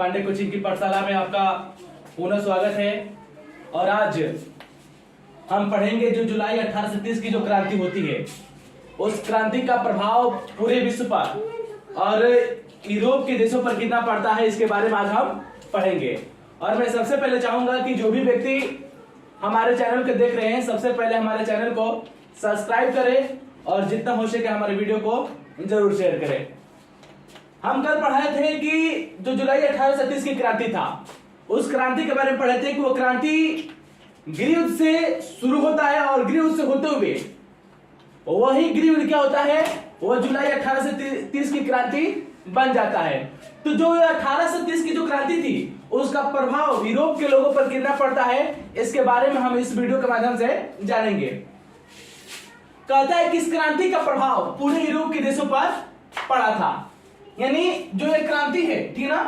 Pandey coaching की पाठशाला में आपका पुनः स्वागत है। और आज हम पढ़ेंगे जो जुलाई 1830 की जो क्रांति होती है, उस क्रांति का प्रभाव पूरे विश्व पर और यूरोप के देशों पर कितना पड़ता है, इसके बारे में आज हम पढ़ेंगे। और मैं सबसे पहले चाहूंगा कि जो भी व्यक्ति हमारे चैनल को देख रहे हैं, सबसे पहले हमारे चैनल को सब्सक्राइब करें और जितना हो सके हमारे वीडियो को जरूर शेयर करें। हम कल पढ़ाए थे कि जो जुलाई 1830 की क्रांति था, उस क्रांति के बारे में पढ़े थे कि वो क्रांति गृहयुद्ध से शुरू होता है और गृहयुद्ध से होते हुए वही गृहयुद्ध क्या होता है, वो जुलाई 1830 की क्रांति बन जाता है। तो जो 1830 की जो क्रांति थी, उसका प्रभाव यूरोप के लोगों पर कितना पड़ता है, इसके बारे में हम इस वीडियो के माध्यम से जानेंगे। कहता है कि इस क्रांति का प्रभाव पूरे यूरोप के देशों पर पड़ा था। यानी जो एक क्रांति है, ठीक ना,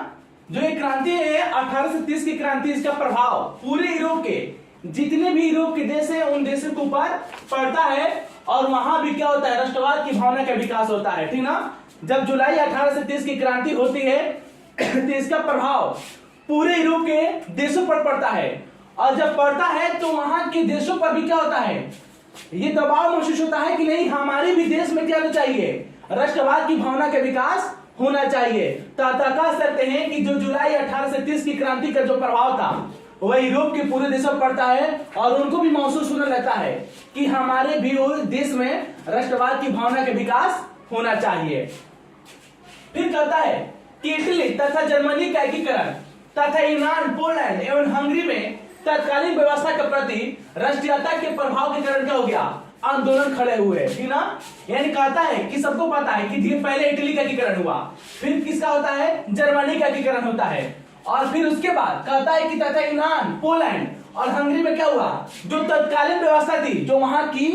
जो एक क्रांति है 1830 की क्रांति, इसका प्रभाव पूरे यूरोप के जितने भी यूरोप के देश हैं उन देशों के ऊपर पड़ता है। और वहां भी क्या होता है, राष्ट्रवाद की भावना का विकास होता है, ठीक ना। जब जुलाई 1830 की क्रांति होती है तो इसका प्रभाव पूरे यूरोप के देशों पर पड़ता है। और जब पड़ता है तो वहां के देशों पर भी क्या होता है, ये दबाव महसूस होता है कि नहीं, हमारे भी देश में क्या होना चाहिए, राष्ट्रवाद की भावना का विकास होना चाहिए। तो कह सकते हैं कि जो जुलाई 1830 की क्रांति का जो प्रभाव था, वह यूरोप के पूरे देशों पर पड़ता है और उनको भी महसूस होने लगता है कि हमारे भी देश में राष्ट्रवाद की भावना का विकास होना चाहिए। फिर कहता है कि इटली तथा जर्मनी का एकीकरण तथा यूनान, पोलैंड एवं हंगरी में तत्कालीन व्यवस्था के प्रति राष्ट्रीयता के प्रभाव के कारण क्या हो गया, आंदोलन खड़े हुए, ठीक ना। यानी कहता है कि सबको पता है कि पहले इटली का एकीकरण हुआ, फिर किसका होता है, जर्मनी का एकीकरण होता है, और फिर उसके बाद कहता है कि तथा यूनान, पोलैंड और हंगरी में क्या हुआ, जो तत्कालीन व्यवस्था थी, जो वहां की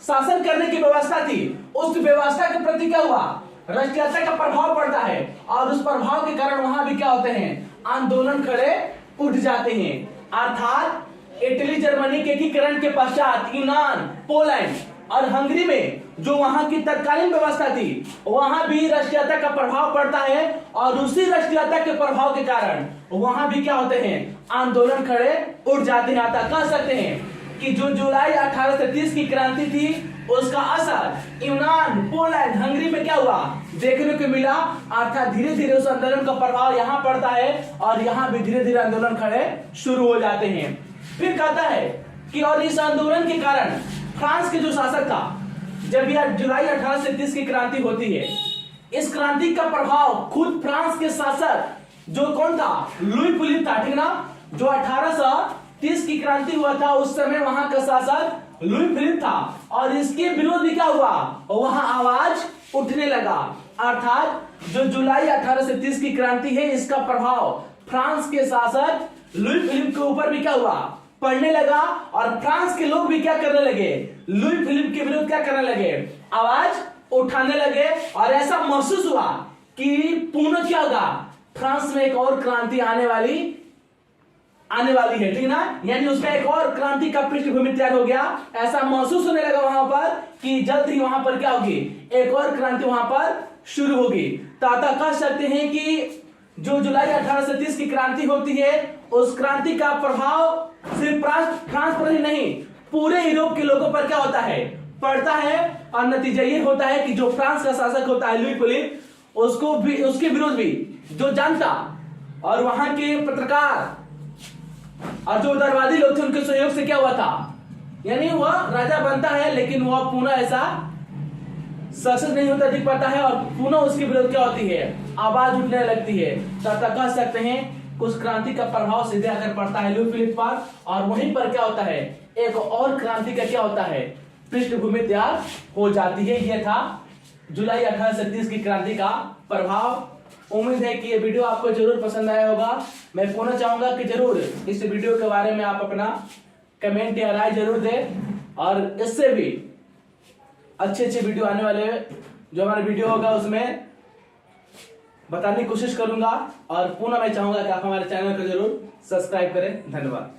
शासन करने की व्यवस्था थी, उस व्यवस्था के प्रति क्या हुआ, राष्ट्रीयता का प्रभाव पड़ता है। और उस प्रभाव के कारण वहां भी क्या होते हैं, आंदोलन खड़े उठ जाते हैं। अर्थात इटली जर्मनी के एकीकरण के पश्चात यूनान, पोलैंड और हंगरी में जो वहां की तत्कालीन व्यवस्था थी, वहां भी राष्ट्रीयता का प्रभाव पड़ता है। और उसी राष्ट्रीयता के प्रभाव के कारण वहां भी क्या होते हैं, आंदोलन खड़े उठ जाते हैं। अतः कह सकते हैं कि जो जुलाई 1830 की क्रांति थी, उसका असर यूनान, पोलैंड, हंगरी में क्या हुआ, देखने को मिला। अर्थात धीरे धीरे उस आंदोलन का प्रभाव यहाँ पड़ता है और यहाँ भी धीरे धीरे आंदोलन खड़े शुरू हो जाते हैं। फिर कहता है कि और इस आंदोलन के कारण फ्रांस के जो शासक था, जब यह जुलाई 1830 की क्रांति होती है, इस क्रांति का प्रभाव खुद फ्रांस के शासक जो कौन था, लुई फिलिप था, ठीक ना। जो 1830 की क्रांति हुआ था, उस समय वहां का शासक लुई फिलिप था और इसके विरोध भी क्या हुआ, वहां आवाज उठने लगा। अर्थात जो जुलाई 1830 की क्रांति है, इसका प्रभाव फ्रांस के शासक लुई फिलिप के ऊपर भी क्या हुआ, पड़ने लगा। और फ्रांस के लोग भी क्या करने लगे, लुई फिलिप के विरुद्ध क्या करने लगे, आवाज उठाने लगे। और ऐसा महसूस हुआ कि पुनः क्या होगा, फ्रांस में एक और क्रांति आने वाली है, ठीक ना। यानी उसका एक और क्रांति का पृष्ठभूमि तैयार हो गया। ऐसा महसूस होने लगा वहां पर कि जल्द ही वहां पर क्या होगी, एक और क्रांति वहां पर शुरू होगी। तो कह सकते हैं कि जो जुलाई 1830 की क्रांति होती है, उस क्रांति का प्रभाव सिर्फ फ्रांस पर ही नहीं, पूरे यूरोप के लोगों पर क्या होता है, पड़ता है। और नतीजा ये होता है कि जो फ्रांस का शासक होता है लुई फिलिप, उसको भी, उसके विरोध भी जो जनता और वहां के पत्रकार और जो उदारवादी लोग थे, उनके सहयोग से क्या हुआ था, यानी वह राजा बनता है लेकिन वह पुनः ऐसा सक्सेस नहीं होता दिख पाता है और पुनः उसके विरोध क्या होती है, आवाज उठने लगती है। तो कह सकते हैं उस क्रांति का प्रभाव सीधे आकर पड़ता है लुई फिलिप पर, और वहीं पर क्या होता है, एक और क्रांति का क्या होता है, पृष्ठभूमि तैयार हो जाती है। यह था जुलाई 1830 की क्रांति का प्रभाव। उम्मीद है कि ये वीडियो आपको जरूर पसंद आया होगा। मैं पुनः चाहूंगा कि जरूर इस वीडियो के बारे में आप अपना कमेंट या राय जरूर दें, और इससे भी अच्छे वीडियो आने वाले जो हमारा वीडियो होगा उसमें बताने की कोशिश करूंगा। और पुनः मैं चाहूंगा कि आप हमारे चैनल को जरूर सब्सक्राइब करें। धन्यवाद।